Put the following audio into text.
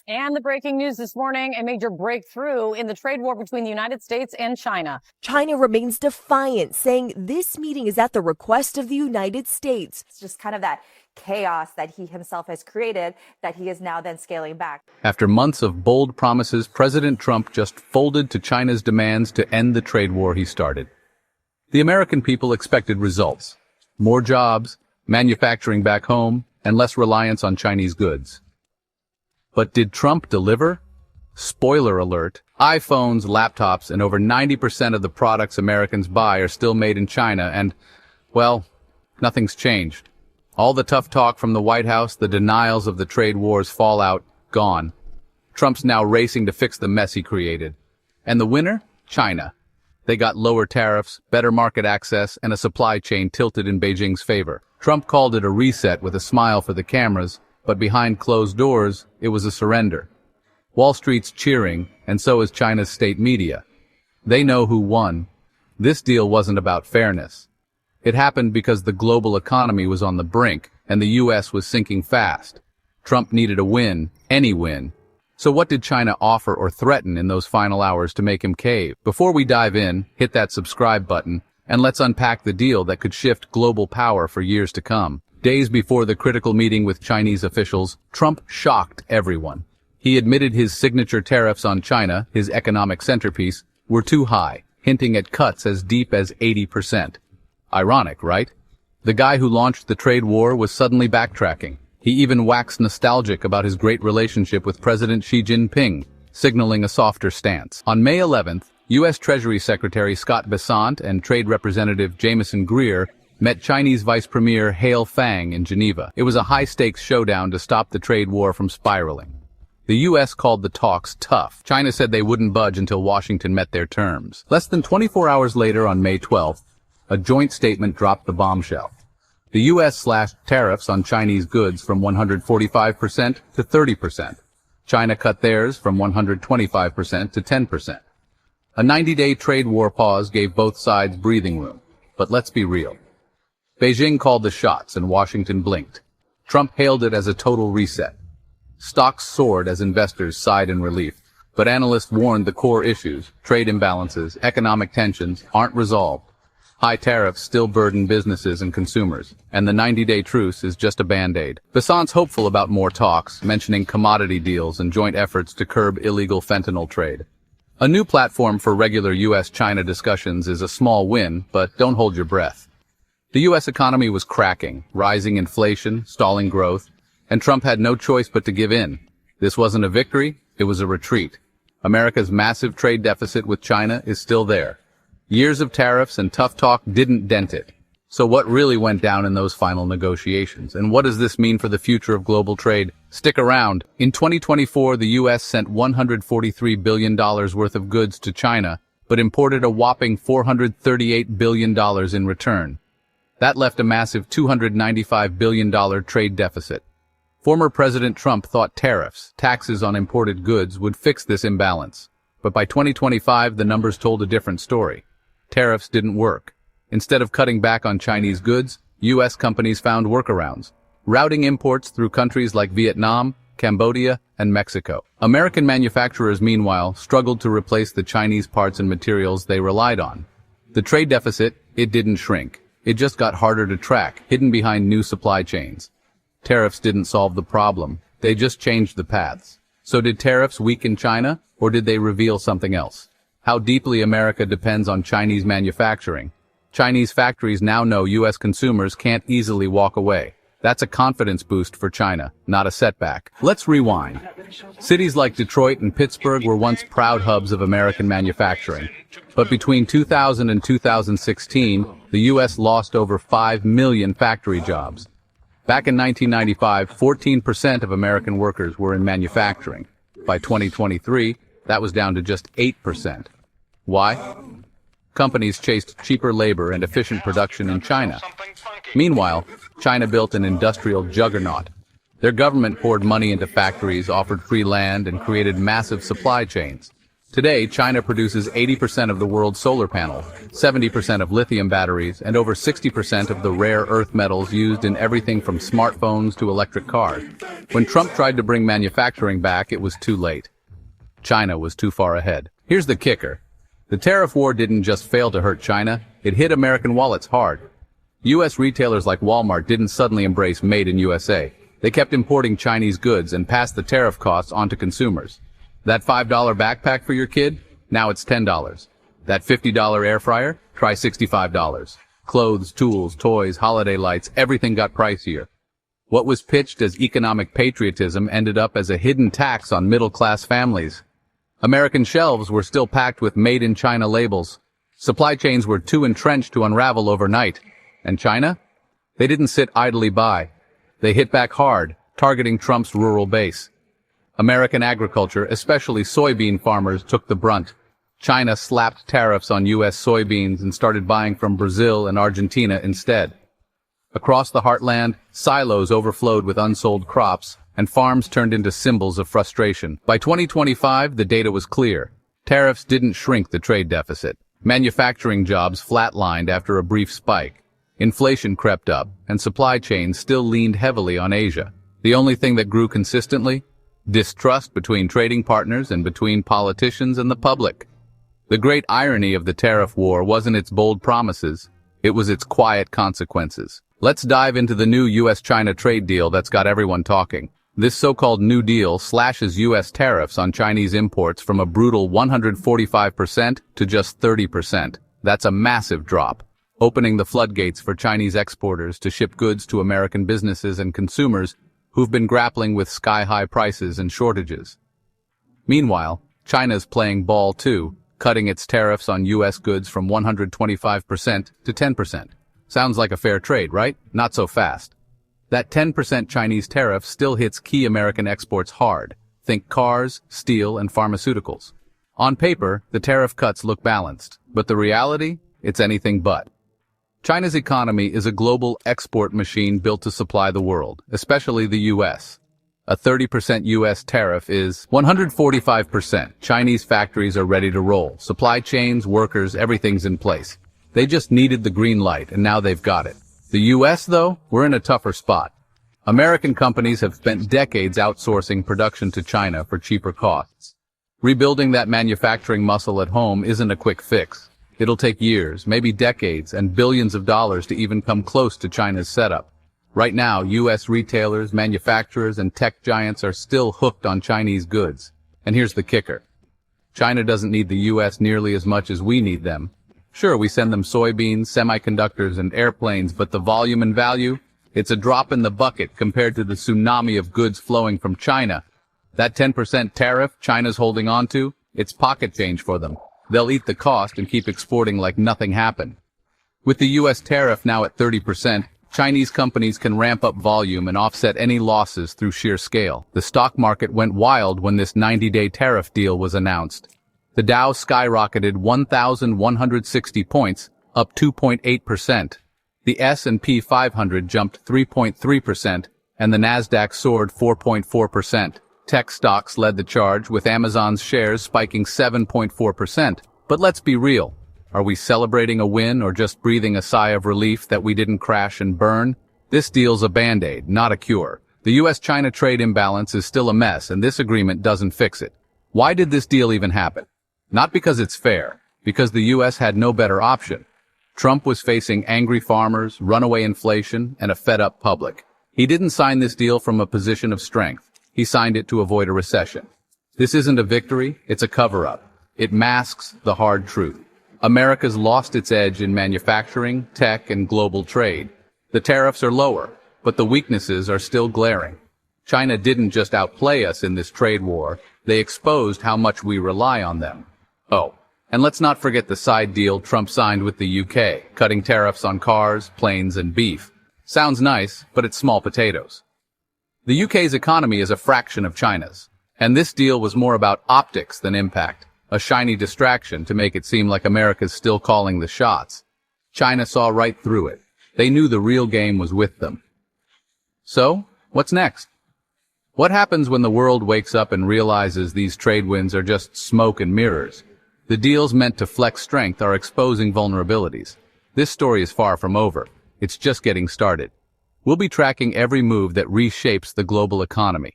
And the breaking news this morning, a major breakthrough in the trade war between the United States and China. China remains defiant, saying this meeting is at the request of the United States. It's just kind of that chaos that he himself has created that he is now then scaling back. After months of bold promises, President Trump just folded to China's demands to end the trade war he started. The American people expected results: more jobs, manufacturing back home, and less reliance on Chinese goods. But did Trump deliver? Spoiler alert, iPhones, laptops, and over 90% of the products Americans buy are still made in China, and, well, nothing's changed. All the tough talk from the White House, the denials of the trade war's fallout, gone. Trump's now racing to fix the mess he created. And the winner? China. They got lower tariffs, better market access, and a supply chain tilted in Beijing's favor. Trump called it a reset with a smile for the cameras, but behind closed doors, it was a surrender. Wall Street's cheering, and so is China's state media. They know who won. This deal wasn't about fairness. It happened because the global economy was on the brink, and the U.S. was sinking fast. Trump needed a win, any win. So what did China offer or threaten in those final hours to make him cave? Before we dive in, hit that subscribe button, and let's unpack the deal that could shift global power for years to come. Days before the critical meeting with Chinese officials, Trump shocked everyone. He admitted his signature tariffs on China, his economic centerpiece, were too high, hinting at cuts as deep as 80%. Ironic, right? The guy who launched the trade war was suddenly backtracking. He even waxed nostalgic about his great relationship with President Xi Jinping, signaling a softer stance. On May 11th, U.S. Treasury Secretary Scott Bessent and Trade Representative Jamieson Greer met Chinese Vice Premier Hale Fang in Geneva. It was a high-stakes showdown to stop the trade war from spiraling. The U.S. called the talks tough. China said they wouldn't budge until Washington met their terms. Less than 24 hours later, on May 12th, a joint statement dropped the bombshell. The U.S. slashed tariffs on Chinese goods from 145% to 30%. China cut theirs from 125% to 10%. A 90-day trade war pause gave both sides breathing room. But let's be real. Beijing called the shots and Washington blinked. Trump hailed it as a total reset. Stocks soared as investors sighed in relief, but analysts warned the core issues, trade imbalances, economic tensions, aren't resolved. High tariffs still burden businesses and consumers, and the 90-day truce is just a band-aid. Bessent's hopeful about more talks, mentioning commodity deals and joint efforts to curb illegal fentanyl trade. A new platform for regular U.S.-China discussions is a small win, but don't hold your breath. The U.S. economy was cracking, rising inflation, stalling growth, and Trump had no choice but to give in. This wasn't a victory, it was a retreat. America's massive trade deficit with China is still there. Years of tariffs and tough talk didn't dent it. So what really went down in those final negotiations? And what does this mean for the future of global trade? Stick around. In 2024, the U.S. sent $143 billion worth of goods to China, but imported a whopping $438 billion in return. That left a massive $295 billion trade deficit. Former President Trump thought tariffs, taxes on imported goods, would fix this imbalance. But by 2025, the numbers told a different story. Tariffs didn't work. Instead of cutting back on Chinese goods, U.S. companies found workarounds, routing imports through countries like Vietnam, Cambodia, and Mexico. American manufacturers, meanwhile, struggled to replace the Chinese parts and materials they relied on. The trade deficit, it didn't shrink. It just got harder to track, hidden behind new supply chains. Tariffs didn't solve the problem. They just changed the paths. So did tariffs weaken China, or did they reveal something else? How deeply America depends on Chinese manufacturing. Chinese factories now know U.S. consumers can't easily walk away. That's a confidence boost for China, not a setback. Let's rewind. Cities like Detroit and Pittsburgh were once proud hubs of American manufacturing. But between 2000 and 2016, the U.S. lost over 5 million factory jobs. Back in 1995, 14% of American workers were in manufacturing. By 2023, that was down to just 8%. Why? Companies chased cheaper labor and efficient production in China. Meanwhile, China built an industrial juggernaut. Their government poured money into factories, offered free land, and created massive supply chains. Today, China produces 80% of the world's solar panels, 70% of lithium batteries, and over 60% of the rare earth metals used in everything from smartphones to electric cars. When Trump tried to bring manufacturing back, it was too late. China was too far ahead. Here's the kicker. The tariff war didn't just fail to hurt China, it hit American wallets hard. U.S. retailers like Walmart didn't suddenly embrace Made in USA. They kept importing Chinese goods and passed the tariff costs on to consumers. That $5 backpack for your kid? Now it's $10. That $50 air fryer? Try $65. Clothes, tools, toys, holiday lights, everything got pricier. What was pitched as economic patriotism ended up as a hidden tax on middle-class families. American shelves were still packed with Made in China labels. Supply chains were too entrenched to unravel overnight. And China? They didn't sit idly by. They hit back hard, targeting Trump's rural base. American agriculture, especially soybean farmers, took the brunt. China slapped tariffs on U.S. soybeans and started buying from Brazil and Argentina instead. Across the heartland, silos overflowed with unsold crops, and farms turned into symbols of frustration. By 2025, the data was clear. Tariffs didn't shrink the trade deficit. Manufacturing jobs flatlined after a brief spike. Inflation crept up, and supply chains still leaned heavily on Asia. The only thing that grew consistently? Distrust between trading partners and between politicians and the public. The great irony of the tariff war wasn't its bold promises, it was its quiet consequences. Let's dive into the new U.S.-China trade deal that's got everyone talking. This so-called New Deal slashes U.S. tariffs on Chinese imports from a brutal 145% to just 30%. That's a massive drop, opening the floodgates for Chinese exporters to ship goods to American businesses and consumers who've been grappling with sky-high prices and shortages. Meanwhile, China's playing ball too, cutting its tariffs on U.S. goods from 125% to 10%. Sounds like a fair trade, right? Not so fast. That 10% Chinese tariff still hits key American exports hard. Think cars, steel, and pharmaceuticals. On paper, the tariff cuts look balanced, but the reality? It's anything but. China's economy is a global export machine built to supply the world, especially the U.S. A 30% U.S. tariff is 145%. Chinese factories are ready to roll. Supply chains, workers, everything's in place. They just needed the green light, and now they've got it. The U.S., though, we're in a tougher spot. American companies have spent decades outsourcing production to China for cheaper costs. Rebuilding that manufacturing muscle at home isn't a quick fix. It'll take years, maybe decades, and billions of dollars to even come close to China's setup. Right now, U.S. retailers, manufacturers, and tech giants are still hooked on Chinese goods. And here's the kicker. China doesn't need the U.S. nearly as much as we need them. Sure, we send them soybeans, semiconductors, and airplanes, but the volume and value? It's a drop in the bucket compared to the tsunami of goods flowing from China. That 10% tariff China's holding on to, it's pocket change for them. They'll eat the cost and keep exporting like nothing happened. With the U.S. tariff now at 30%, Chinese companies can ramp up volume and offset any losses through sheer scale. The stock market went wild when this 90-day tariff deal was announced. The Dow skyrocketed 1,160 points, up 2.8%. The S&P 500 jumped 3.3%, and the Nasdaq soared 4.4%. Tech stocks led the charge, with Amazon's shares spiking 7.4%. But let's be real. Are we celebrating a win or just breathing a sigh of relief that we didn't crash and burn? This deal's a band-aid, not a cure. The U.S.-China trade imbalance is still a mess, and this agreement doesn't fix it. Why did this deal even happen? Not because it's fair, because the U.S. had no better option. Trump was facing angry farmers, runaway inflation, and a fed-up public. He didn't sign this deal from a position of strength. He signed it to avoid a recession. This isn't a victory, it's a cover-up. It masks the hard truth. America's lost its edge in manufacturing, tech, and global trade. The tariffs are lower, but the weaknesses are still glaring. China didn't just outplay us in this trade war, they exposed how much we rely on them. Oh, and let's not forget the side deal Trump signed with the UK, cutting tariffs on cars, planes, and beef. Sounds nice, but it's small potatoes. The UK's economy is a fraction of China's, and this deal was more about optics than impact, a shiny distraction to make it seem like America's still calling the shots. China saw right through it. They knew the real game was with them. So, what's next? What happens when the world wakes up and realizes these trade wins are just smoke and mirrors? The deals meant to flex strength are exposing vulnerabilities. This story is far from over. It's just getting started. We'll be tracking every move that reshapes the global economy.